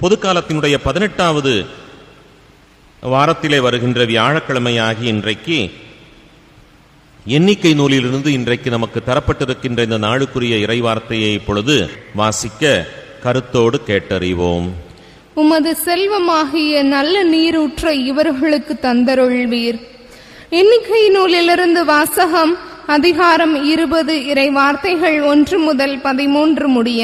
பொது காலத்தினுடைய 18வது வாரத்திலே வருகின்ற வியாழக்கிழமையாகி இன்றைக்கு எண்ணிக்கை நூலிலிருந்து இன்றைக்கு நமக்கு தரப்பட்டிருக்கின்ற இந்த நாளுக்குரிய இறைவார்த்தையை இப்பொழுது வாசிக்க கருத்தோடு கேட்டறிவோம். உமது செல்வமாகிய நல்ல நீரூற்றை இவர்களுக்கு தந்தருள்வீர். எண்ணிக்கை நூலிலிருந்து வாசகம். அதிகாரம் 20, இறை வார்த்தைகள் 1 முதல் 13 முடிய.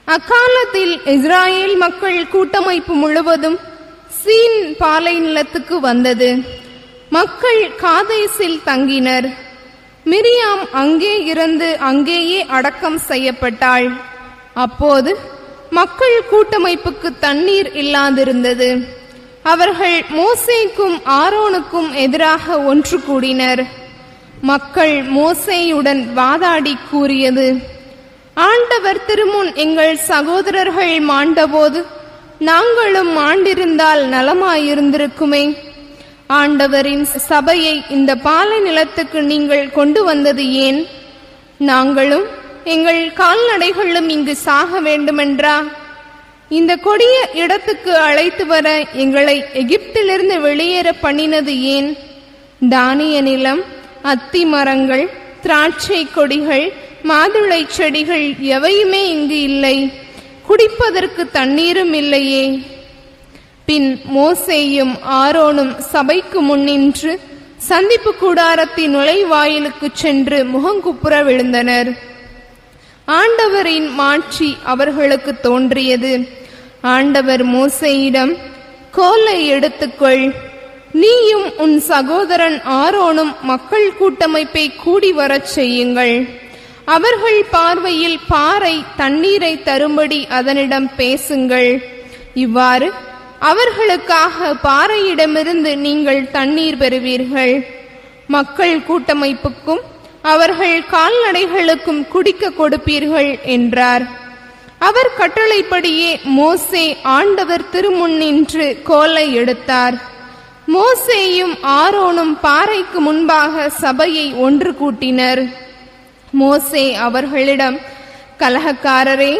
அக்காலத்தில் இஸ்ராயேல் மக்கள் கூட்டமைப்பு முழுவதும் சீன் பாலை நிலத்துக்கு வந்தது. மக்கள் காதேசில் தங்கினர். மிரியாம் அங்கே இருந்து அங்கேயே அடக்கம் செய்யப்பட்டாள். அப்போது மக்கள் கூட்டமைப்புக்கு தண்ணீர் இல்லாதிருந்தது. அவர்கள் மோசேக்கும் ஆரோனுக்கும் எதிராக ஒன்று கூடினர். மக்கள் மோசேயுடன் வாதாடி கூறியது, ஆண்டவர் திருமுன் எங்கள் சகோதரர்கள் மாண்டபோது நாங்களும் மாண்டிருந்தால் நலமாயிருந்திருக்குமே. ஆண்டவரின் சபையை இந்த பாலை நிலத்துக்கு நீங்கள் கொண்டு வந்தது ஏன்? நாங்களும் எங்கள் கால்நடைகளும் இங்கு சாக வேண்டுமென்றா? இந்த கொடிய இடத்துக்கு அழைத்து வர எங்களை எகிப்திலிருந்து வெளியேற பண்ணினது ஏன்? தானிய நிலம், அத்தி மரங்கள், திராட்சை கொடிகள், மாதுளை செடிகள் எவையுமே இங்கு இல்லை. குடிப்பதற்கு தண்ணீரும் இல்லையே. பின் மோசேயும் ஆரோனும் சபைக்கு முன்னின்று சந்திப்பு கூடாரத்தின் நுழைவாயிலுக்கு சென்று முகங்குப்புற விழுந்தனர். ஆண்டவரின் மாட்சி அவர்களுக்கு தோன்றியது. ஆண்டவர் மோசேயிடம், கோலை எடுத்துக்கொள், நீயும் உன் சகோதரன் ஆரோனும் மக்கள் கூட்டமைப்பை கூடி வரச் செய்யுங்கள். அவர்கள் பார்வையில் பாறை தண்ணீரை தரும்படி அதனிடம் பேசுங்கள். இவ்வாறு அவர்களுக்காக பாறையிடமிருந்து நீங்கள் தண்ணீர் பெறுவீர்கள். மக்கள் கூட்டமைப்புக்கும் அவர்கள் கால்நடைகளுக்கும் குடிக்க கொடுப்பீர்கள் என்றார். அவர் கட்டளைப்படியே மோசே ஆண்டவர் திருமுன் நின்று கோலை எடுத்தார். மோசேயும் ஆரோனும் பாறைக்கு முன்பாக சபையை ஒன்று கூட்டினர். மோசே அவர்களிடம், கலகக்காரரே,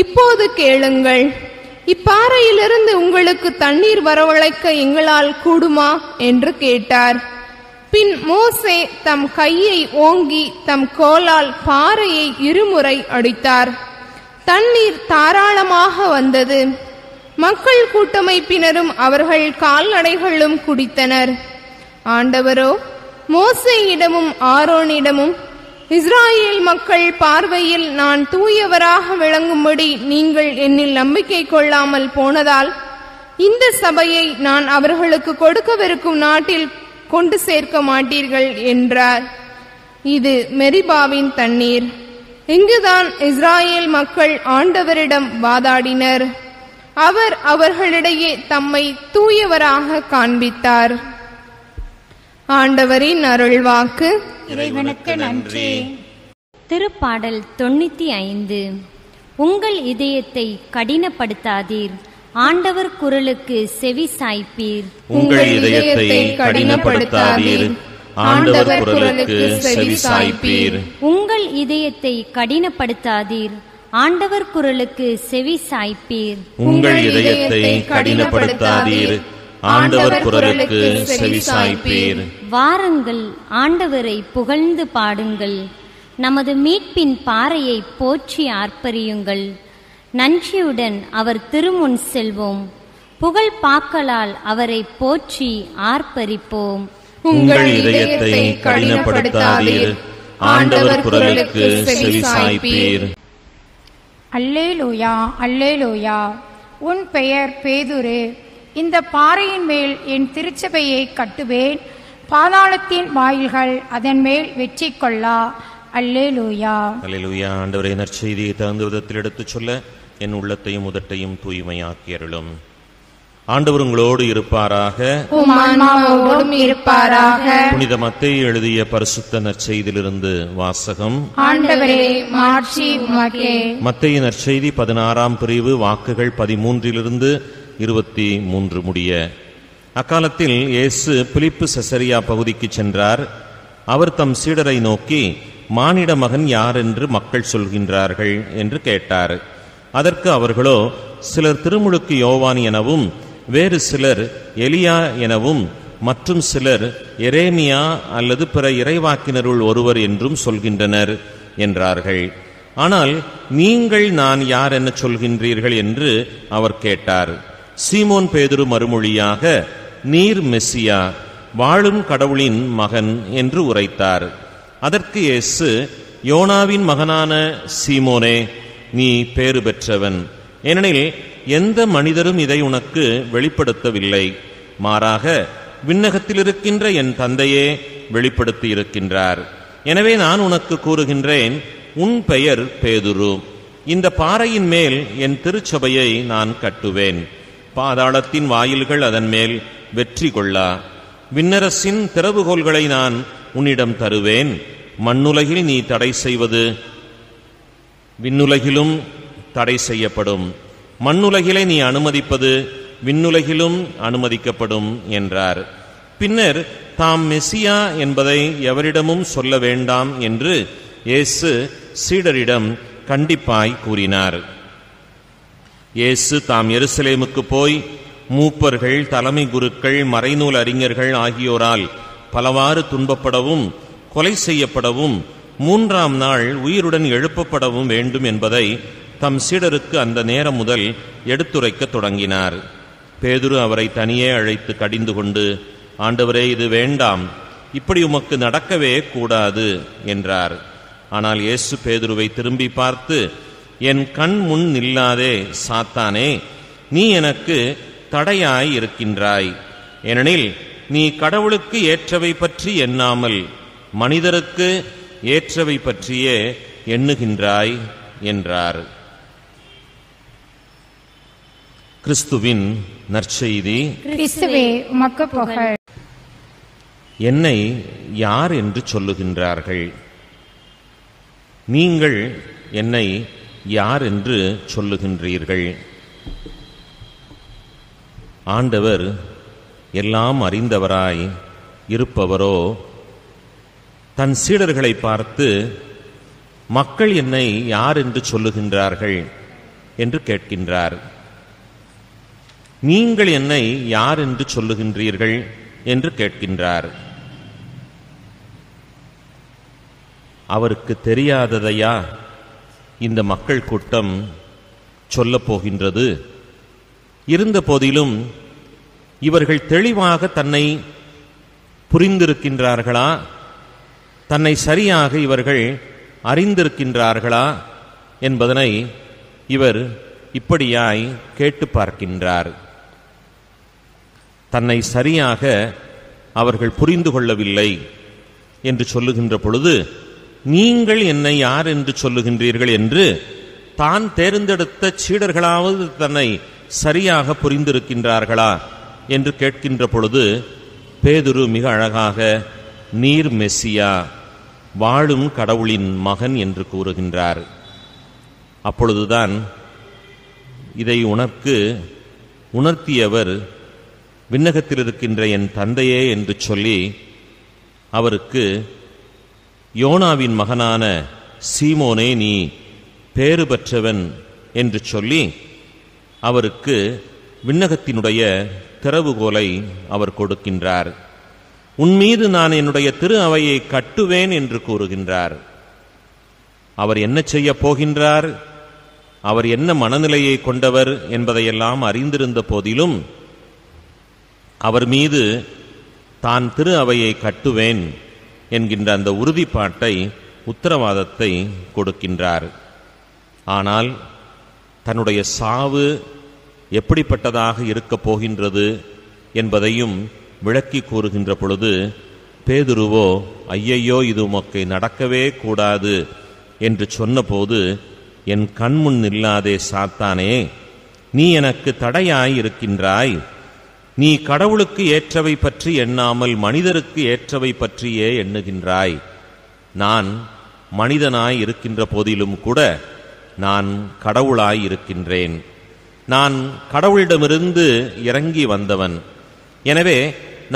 இப்போது கேளுங்கள். இப்பாறையிலிருந்து உங்களுக்கு தண்ணீர் வரவழைக்க எங்களால் கூடுமா என்று கேட்டார். பின் மோசே தம் கையை ஓங்கி தம் கோலால் பாறையை இருமுறை அடித்தார். தண்ணீர் தாராளமாக வந்தது. மக்கள் கூட்டமைப்பினரும் அவர்கள் கால்நடைகளும் குடித்தனர். ஆண்டவரோ மோசேயிடமும் ஆரோனிடமும், இஸ்ராயேல் மக்கள் பார்வையில் நான் தூயவராக விளங்கும்படி நீங்கள் என்னில் நம்பிக்கை கொள்ளாமல் போனதால் இந்த சபையை நான் அவர்களுக்கு கொடுக்கவிருக்கும் நாட்டில் கொண்டு சேர்க்க மாட்டீர்கள் என்றார். இது மெரிபாவின் தண்ணீர். இங்குதான் இஸ்ராயேல் மக்கள் ஆண்டவரிடம் வாதாடினர். அவர் அவர்களிடையே தம்மை தூயவராக காண்பித்தார். ஆண்டவரின் அருள்வாக்கு. இறைவனுக்கு நன்றி. திருப்பாடல் 95. உங்கள் இதயத்தை கடினப்படுத்தாதீர், ஆண்டவர் குரலுக்கு செவி சாய்ப்பீர். உங்கள் இதயத்தை கடினப்படுத்தாதீர், ஆண்டவர் குரலுக்கு செவி சாய்ப்பீர். உங்கள் இதயத்தை கடினப்படுத்தாதீர், ஆண்டவர் குரலுக்கு செவி சாய்ப்பீர். உங்கள் இதயத்தை கடினப்படுத்தாதீர், ஆண்டவர் குரலுக்கு செவி சாய்ப்பீர். வாருங்கள், ஆண்டவரை புகழ்ந்து பாடுங்கள், நமது மீட்பின் பாறையை போற்றி ஆர்ப்பரியுங்கள். நன்றியுடன் அவர் திருமுன் செல்வோம், புகழ் பாக்களால் அவரை போற்றி ஆர்ப்பரிப்போம். உங்கள் இதயத்தை கடினப்படுத்தாதீர், ஆண்டவர் குரலுக்கு செவி சாய்ப்பீர். அல்லேலூயா, அல்லேலூயா. உன் பெயர் பேதுரு. இந்த பாறையின் மேல் என் திருச்சபையை கட்டுவேன், பாதாளத்தின் வாயில்கள் அதன் மேல் வெற்றி கொள்ளா. அல்லேலூயா, அல்லேலூயா. ஆண்டவரே, நற்செய்தியை தகுந்த விதத்தில் எடுத்துச் சொல்ல என் உள்ளத்தையும் உதட்டையும் தூய்மையாக்கி அருளும். ஆண்டவர் உங்களோடு இருப்பாராக. புனித மத்தேயு எழுதிய பரிசுத்த நற்செய்தியிலிருந்து வாசகம். ஆண்டவரே, மாட்சி உமக்கே. மத்தேயு நற்செய்தி 16ஆம் பிரிவு வாக்குகள் 13 to 23 முடிய. அக்காலத்தில் இயேசு பிலிப்பு செசரியா பகுதிக்கு சென்றார். அவர் தம் சீடரை நோக்கி, மானிட மகன் யார் என்று மக்கள் சொல்கின்றார்கள் என்று கேட்டார். அதற்கு அவர்களோ, சிலர் திருமுழுக்கு யோவான் எனவும், வேறு சிலர் எலியா எனவும், மற்றும் சிலர் எரேமியா அல்லது பிற இறைவாக்கினருள் ஒருவர் என்றும் சொல்கின்றனர் என்றார்கள். ஆனால் நீங்கள் நான் யார் என சொல்கின்றீர்கள் என்று அவர் கேட்டார். சீமோன் பேதுரு மறுமொழியாக, நீர் மெசியா, வாழும் கடவுளின் மகன் என்று உரைத்தார். அதற்கு இயேசு, யோனாவின் மகனான சீமோனே, நீ பேறு பெற்றவன், ஏனெனில் எந்த மனிதரும் இதை உனக்கு வெளிப்படுத்தவில்லை, மாறாக விண்ணகத்தில் இருக்கின்ற என் தந்தையே வெளிப்படுத்தி இருக்கின்றார். எனவே நான் உனக்கு கூறுகின்றேன், உன் பெயர் பேதுரு. இந்த பாறையின் மேல் என் திருச்சபையை நான் கட்டுவேன். பாதாளத்தின் வாயில்கள் அதன் மேல் வெற்றி கொள்ளா. விண்ணரசின் திறவுகோல்களை நான் உன்னிடம் தருவேன். மண்ணுலகில் நீ தடை செய்வது விண்ணுலகிலும் தடை செய்யப்படும், மண்ணுலகிலே நீ அனுமதிப்பது விண்ணுலகிலும் அனுமதிக்கப்படும் என்றார். பின்னர் தாம் மெசியா என்பதை எவரிடமும் சொல்ல வேண்டாம் என்று இயேசு சீடரிடம் கண்டிப்பாய் கூறினார். இயேசு தாம் எருசலேமுக்கு போய் மூப்பர்கள், தலைமை குருக்கள், மறைநூல் அறிஞர்கள் ஆகியோரால் பலவாறு துன்பப்படவும் கொலை செய்யப்படவும் 3ஆம் நாள் உயிருடன் எழுப்பப்படவும் வேண்டும் என்பதை தம் சீடருக்கு அந்த நேரம் முதல் எடுத்துரைக்க தொடங்கினார். பேதுரு அவரை தனியே அழைத்து கடிந்து கொண்டு, ஆண்டவரே, இது வேண்டாம், இப்படி உமக்கு நடக்கவே கூடாது என்றார். ஆனால் இயேசு பேதுருவை திரும்பி பார்த்து, என் கண் முன் நில்லாதே சாத்தானே, நீ எனக்கு தடையாய் இருக்கின்றாய். ஏனெனில் நீ கடவுளுக்கு ஏற்றவை பற்றி எண்ணாமல் மனிதருக்கு ஏற்றவை பற்றியே எண்ணுகின்றாய் என்றார். கிறிஸ்துவின் நற்செய்தி. கிறிஸ்துவே உமக்கு புகழ். என்னை யார் என்று சொல்லுகின்றார்கள்? நீங்கள் என்னை யார் என்று சொல்லுகின்றீர்கள்? ஆண்டவர் எல்லாம் அறிந்தவராய் இருப்பவரோ தன் சீடர்களை பார்த்து, மக்கள் என்னை யார் என்று சொல்லுகின்றார்கள் என்று கேட்கின்றார். நீங்கள் என்னை யார் என்று சொல்லுகின்றீர்கள் என்று கேட்கின்றார். அவருக்கு தெரியாததையா இந்த மக்கள் கூட்டம் சொல்லப் போகின்றது? இருந்த போதிலும் இவர்கள் தெளிவாக தன்னை புரிந்திருக்கின்றார்களா? தன்னை சரியாக இவர்கள் அறிந்திருக்கின்றார்களா என்பதனை இவர் இப்படியாய் கேட்டு பார்க்கின்றார். தன்னை சரியாக அவர்கள் புரிந்து கொள்ளவில்லை என்று சொல்லுகின்ற பொழுது, நீங்கள் என்னை யார் என்று சொல்லுகின்றீர்கள் என்று தான் தேர்ந்தெடுத்த சீடர்களாவது தன்னை சரியாக புரிந்திருக்கின்றார்களா என்று கேட்கின்ற பொழுது, பேதுரு மிக அழகாக நீர் மெசியா, வாழும் கடவுளின் மகன் என்று கூறுகின்றார். அப்பொழுதுதான் இதை உணர்த்தியவர் விண்ணகத்தில் இருக்கின்ற என் தந்தையே என்று சொல்லி அவருக்கு, யோனாவின் மகனான சீமோனே, நீ பேறு பெற்றவன் என்று சொல்லி அவருக்கு விண்ணகத்தினுடைய திறவுகோலை அவர் கொடுக்கின்றார். உன்மீது நான் என்னுடைய திரு அவையை கட்டுவேன் என்று கூறுகின்றார். அவர் என்ன செய்ய போகின்றார், அவர் என்ன மனநிலையை கொண்டவர் என்பதையெல்லாம் அறிந்திருந்த போதிலும் அவர் மீது தான் திரு அவையை கட்டுவேன் என்கின்ற அந்த உறுதிப்பாட்டை, உத்தரவாதத்தை கொடுக்கின்றார். ஆனால் தன்னுடைய சாவு எப்படிப்பட்டதாக இருக்கப் போகின்றது என்பதையும் விளக்கி கூறுகின்ற பொழுது, பேதுருவோ ஐயையோ, இது உமக்கு நடக்கவே கூடாது என்று சொன்னபோது, என் கண்முன் நில்லாதே சாத்தானே, நீ எனக்கு தடையாய் இருக்கின்றாய். நீ கடவுளுக்கு ஏற்றவை பற்றி எண்ணாமல் மனிதருக்கு ஏற்றவை பற்றியே எண்ணுகின்றாய். நான் மனிதனாய் இருக்கின்ற போதிலும் கூட நான் கடவுளாய் இருக்கின்றேன். நான் கடவுளிடமிருந்து இறங்கி வந்தவன். எனவே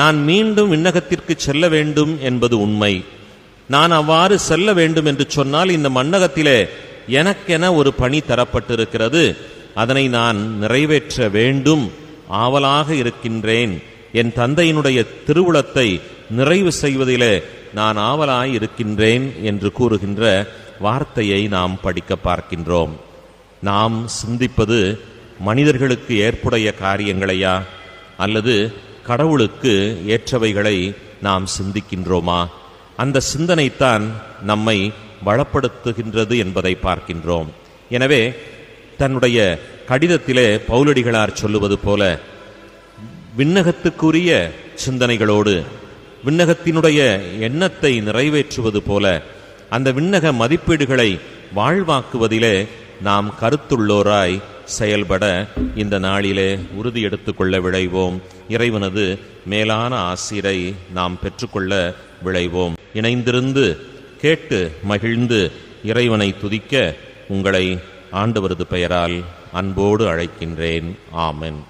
நான் மீண்டும் விண்ணகத்திற்கு செல்ல வேண்டும் என்பது உண்மை. நான் அவ்வாறு செல்ல வேண்டும் என்று சொன்னால் இந்த மண்ணகத்திலே எனக்கென ஒரு பணி தரப்பட்டிருக்கிறது. அதனை நான் நிறைவேற்ற வேண்டும், ஆவலாக இருக்கின்றேன். என் தந்தையினுடைய திருவுளத்தை நிறைவு செய்வதிலே நான் ஆவலாய் இருக்கின்றேன் என்று கூறுகின்ற வார்த்தையை நாம் படிக்க பார்க்கின்றோம். நாம் சிந்திப்பது மனிதர்களுக்கு ஏற்புடைய காரியங்களையா அல்லது கடவுளுக்கு ஏற்றவைகளை நாம் சிந்திக்கின்றோமா? அந்த சிந்தனைத்தான் நம்மை வளப்படுத்துகின்றது என்பதை பார்க்கின்றோம். எனவே தன்னுடைய கடிதத்திலே பவுலடிகளார் சொல்லுவது போல, விண்ணகத்துக்குரிய சிந்தனைகளோடு விண்ணகத்தினுடைய எண்ணத்தை நிறைவேற்றுவது போல அந்த விண்ணக மதிப்பீடுகளை வாழ்வாக்குவதிலே நாம் கருத்துள்ளோராய் செயல்பட இந்த நாளிலே உறுதி எடுத்துக்கொள்ள விளைவோம். இறைவனது மேலான ஆசிரை நாம் பெற்றுக்கொள்ள விளைவோம். இணைந்திருந்து கேட்டு மகிழ்ந்து இறைவனை துதிக்க உங்களை ஆண்டவரது பெயரால் அன்போடு அழைக்கின்றேன். ஆமென்.